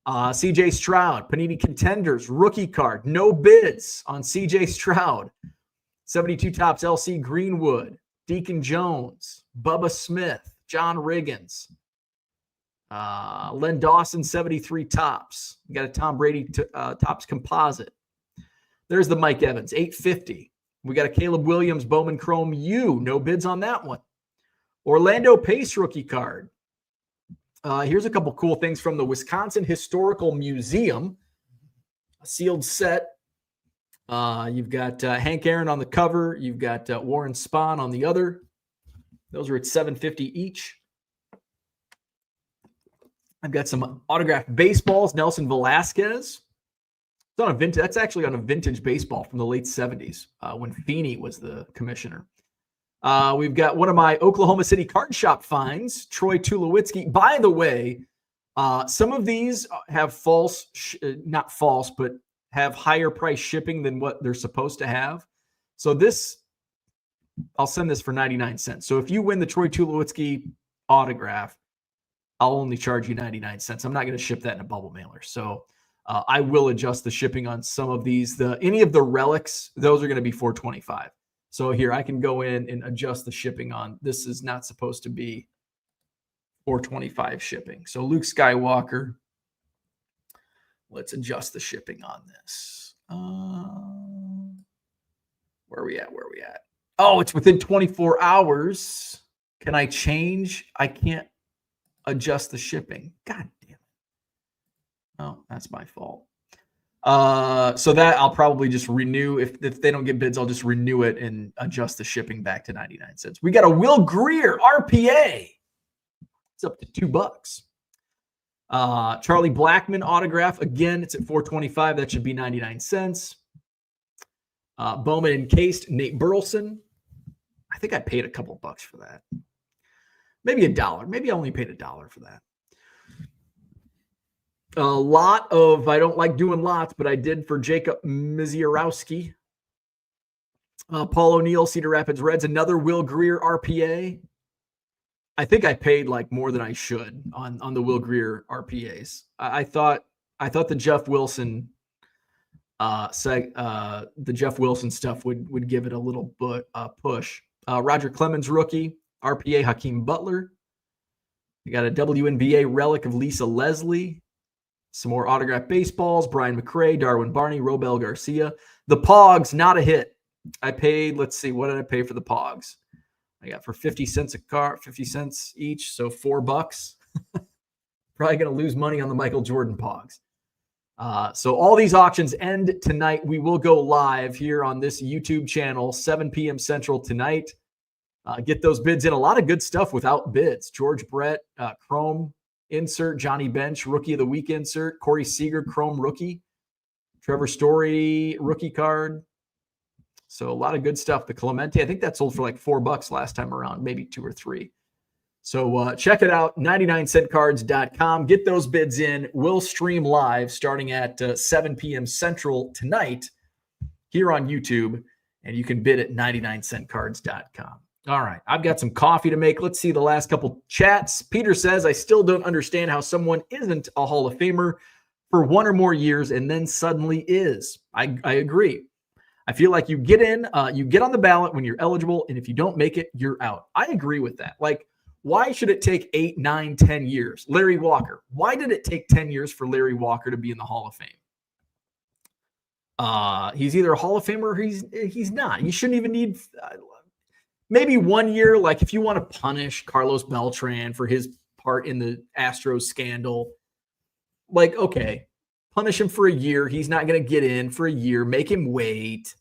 CJ Stroud, Panini Contenders, rookie card. No bids on CJ Stroud. 72 Topps LC Greenwood, Deacon Jones, Bubba Smith, John Riggins. Len Dawson, 73 Topps. You got a Tom Brady Topps composite. There's the Mike Evans, $8.50. We got a Caleb Williams Bowman Chrome U. No bids on that one. Orlando Pace rookie card. Here's a couple cool things from the Wisconsin Historical Museum. A sealed set. You've got Hank Aaron on the cover. You've got Warren Spahn on the other. Those are at $750 each. I've got some autographed baseballs. Nelson Velasquez. It's on a vintage. That's actually on a vintage baseball from the late 70s when Feeney was the commissioner. We've got one of my Oklahoma City card shop finds, Troy Tulowitzki. By the way, some of these have not false, but have higher price shipping than what they're supposed to have. So this, I'll send this for 99 cents. So if you win the Troy Tulowitzki autograph, I'll only charge you 99 cents. I'm not going to ship that in a bubble mailer. So I will adjust the shipping on some of these. Any of the relics, those are going to be $4.25. So here I can go in and adjust the shipping on. This is not supposed to be $4.25 shipping. So Luke Skywalker, let's adjust the shipping on this. Where are we at? Oh, it's within 24 hours. Can I change? I can't adjust the shipping. God damn it. Oh, that's my fault. So that I'll probably just renew. If they don't get bids, I'll just renew it and adjust the shipping back to 99 cents. We got a Will Greer RPA. It's up to $2. Charlie Blackmon autograph. Again, it's at $4.25. That should be 99 cents. Bowman encased Nate Burleson. I think I paid a couple bucks for that. Maybe $1. Maybe I only paid $1 for that. A lot of, I don't like doing lots, but I did for Jacob Misiorowski. Paul O'Neill, Cedar Rapids Reds, another Will Greer RPA. I think I paid like more than I should on the Will Greer RPAs. I thought the Jeff Wilson the Jeff Wilson stuff would give it a little push. Roger Clemens rookie RPA Hakeem Butler. You got a WNBA relic of Lisa Leslie. Some more autographed baseballs. Brian McRae, Darwin Barney, Robel Garcia. The Pogs, not a hit. I paid, let's see, what did I pay for the Pogs? I got for 50 cents a card, 50 cents each, so $4. Probably going to lose money on the Michael Jordan Pogs. So all these auctions end tonight. We will go live here on this YouTube channel, 7 p.m. Central tonight. Get those bids in. A lot of good stuff without bids. George Brett, Chrome insert, Johnny Bench, Rookie of the Week insert, Corey Seager, Chrome rookie, Trevor Story, rookie card. So a lot of good stuff. The Clemente, I think that sold for like $4 last time around, maybe 2 or 3. So check it out, 99centcards.com. Get those bids in. We'll stream live starting at 7 p.m. Central tonight here on YouTube, and you can bid at 99centcards.com. All right, I've got some coffee to make. Let's see the last couple chats. Peter says, I still don't understand how someone isn't a Hall of Famer for 1 or more years and then suddenly is. I agree. I feel like you get in, you get on the ballot when you're eligible, and if you don't make it, you're out. I agree with that. Like, why should it take 8, 9, 10 years? Larry Walker. Why did it take 10 years for Larry Walker to be in the Hall of Fame? He's either a Hall of Famer or he's not. You shouldn't even need maybe 1 year. Like if you want to punish Carlos Beltran for his part in the Astros scandal, like, okay, punish him for a year. He's not going to get in for a year. Make him wait.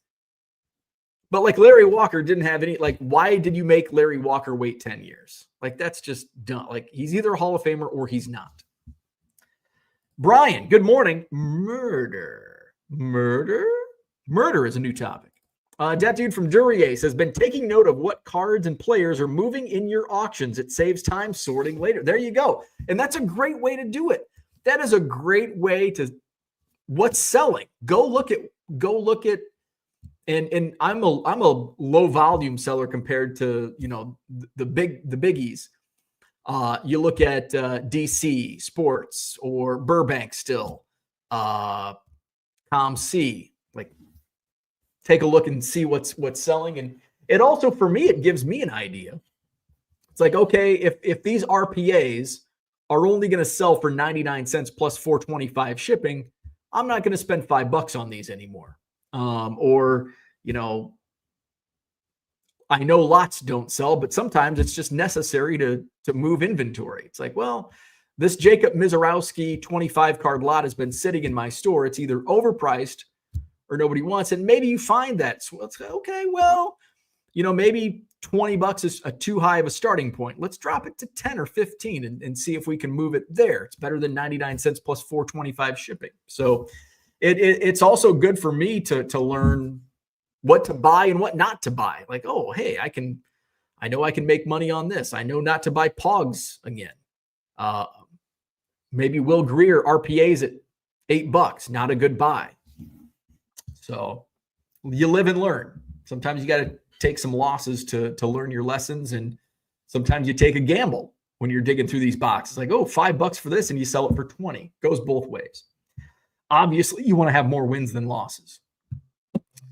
But like Larry Walker didn't have any, like, why did you make Larry Walker wait 10 years? Like, that's just dumb. Like, he's either a Hall of Famer or he's not. Brian, good morning. Murder is a new topic. That dude from Duriace has been taking note of what cards and players are moving in your auctions. It saves time sorting later. There you go. And that's a great way to do it. That is a great way to what's selling. Go look at, and I'm a low volume seller compared to, you know, the biggies. You look at DC Sports or Burbank still, ComC. Like, take a look and see what's selling, and it also, for me, it gives me an idea. It's like, okay, if these RPAs are only going to sell for 99 cents plus $4.25 shipping, I'm not going to spend $5 on these anymore. Or, you know, I know lots don't sell, but sometimes it's just necessary to move inventory. It's like, well, this Jacob Mizorowski 25 card lot has been sitting in my store. It's either overpriced or nobody wants it. And maybe you find that. So it's okay, well, maybe $20 is too high of a starting point. Let's drop it to 10 or 15 and see if we can move it there. It's better than 99 cents plus $4.25 shipping. So it's also good for me to learn what to buy and what not to buy. Like, oh, hey, I know I can make money on this. I know not to buy Pogs again. Maybe Will Greer RPAs at $8, not a good buy. So you live and learn. Sometimes you got to take some losses to learn your lessons. And sometimes you take a gamble when you're digging through these boxes. Like, oh, $5 for this and you sell it for 20. Goes both ways. Obviously, you want to have more wins than losses.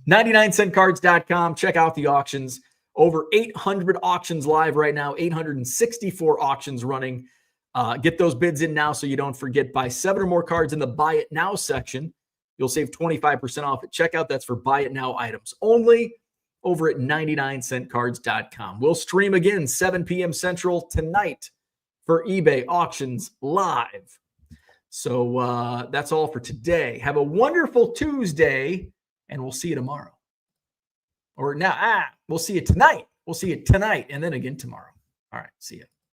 99centcards.com. Check out the auctions. Over 800 auctions live right now. 864 auctions running. Get those bids in now so you don't forget. Buy 7 or more cards in the Buy It Now section. You'll save 25% off at checkout. That's for Buy It Now items only over at 99centcards.com. We'll stream again 7 p.m. Central tonight for eBay auctions live. So that's all for today. Have a wonderful Tuesday, and we'll see you tomorrow. Or now, we'll see you tonight. We'll see you tonight and then again tomorrow. All right, see you.